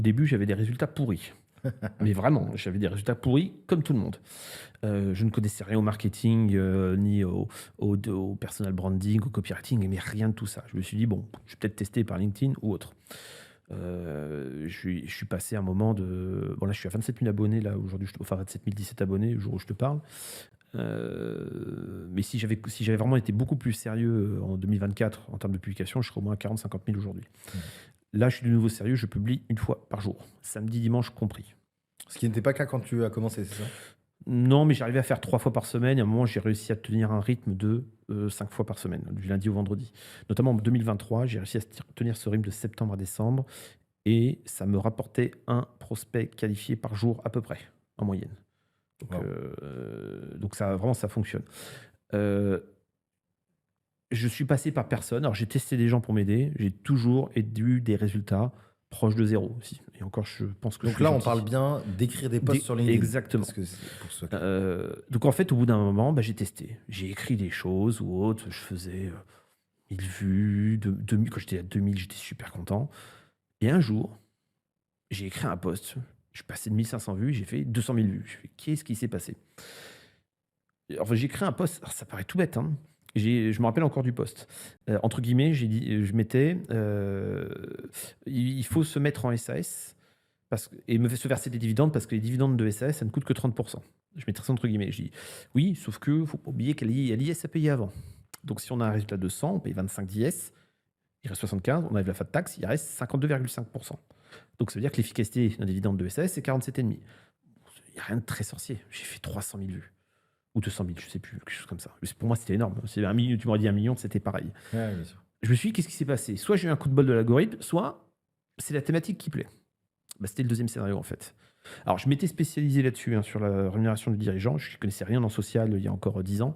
Au début, j'avais des résultats pourris. Mais vraiment, j'avais des résultats pourris comme tout le monde. Je ne connaissais rien au marketing, ni au personal branding, au copywriting, mais rien de tout ça. Je me suis dit: «Bon, je vais peut-être tester par LinkedIn ou autre». Je suis passé un moment de bon là, je suis à 27 000 abonnés là aujourd'hui, enfin 27 017 abonnés le jour où je te parle. Mais si j'avais vraiment été beaucoup plus sérieux, en 2024 en termes de publication, je serais au moins à 40 000 50 000 aujourd'hui. Mmh. Là, je suis de nouveau sérieux, je publie une fois par jour, samedi, dimanche compris. Ce qui n'était pas le cas quand tu as commencé, c'est ça? Non, mais j'arrivais à faire 3 fois par semaine. À un moment, j'ai réussi à tenir un rythme de, 5 fois par semaine, du lundi au vendredi. Notamment en 2023, j'ai réussi à tenir ce rythme de septembre à décembre et ça me rapportait un prospect qualifié par jour à peu près, en moyenne. Waouh! Donc ça, vraiment, ça fonctionne. Heu, je suis passé par personne. Alors j'ai testé des gens pour m'aider. J'ai toujours eu des résultats proches de zéro aussi et encore, je pense que je Donc suis là, on parle gentil. bien d'écrire des posts sur LinkedIn? Exactement. Parce que c'est pour ceux qui Donc en fait, au bout d'un moment, bah, j'ai testé. J'ai écrit des choses ou autres, je faisais, 1000 vues, 2000 quand j'étais à 2000, j'étais super content et un jour, j'ai écrit un post, je passais de 1500 vues, j'ai fait 200 000 vues. Je fais: «Qu'est-ce qui s'est passé?» Et enfin, j'ai écrit un post, alors ça paraît tout bête, hein. Je me rappelle encore du post. Entre guillemets, j'ai dit, je mettais, «Il faut se mettre en SAS et me se verser des dividendes parce que les dividendes de SAS, ça ne coûte que 30. Je mettrais ça entre guillemets. Je dis: «Oui, sauf que faut pas oublier qu'il y a l'IS à payer avant. Donc si on a un résultat de 100, on paye 25 d'IS, il reste 75, on enlève la fat tax, il reste 52,5. Donc ça veut dire que l'efficacité d'un dividende de SAS, c'est 47,5. Il y a rien de très sorcier. J'ai fait 300 000 vues ou 200 000, je sais plus, quelque chose comme ça. Mais pour moi, c'était énorme. C'est 1 000 000, tu m'aurais dit 1 million, c'était pareil. ouais, bien sûr. Je me suis dit: «Qu'est-ce qui s'est passé? Soit j'ai eu un coup de bol de l'algorithme, soit c'est la thématique qui plaît». Bah, c'était le deuxième scénario, en fait. Alors, je m'étais spécialisé là-dessus, hein, sur la rémunération du dirigeant. Je ne connaissais rien en social il y a encore 10 ans.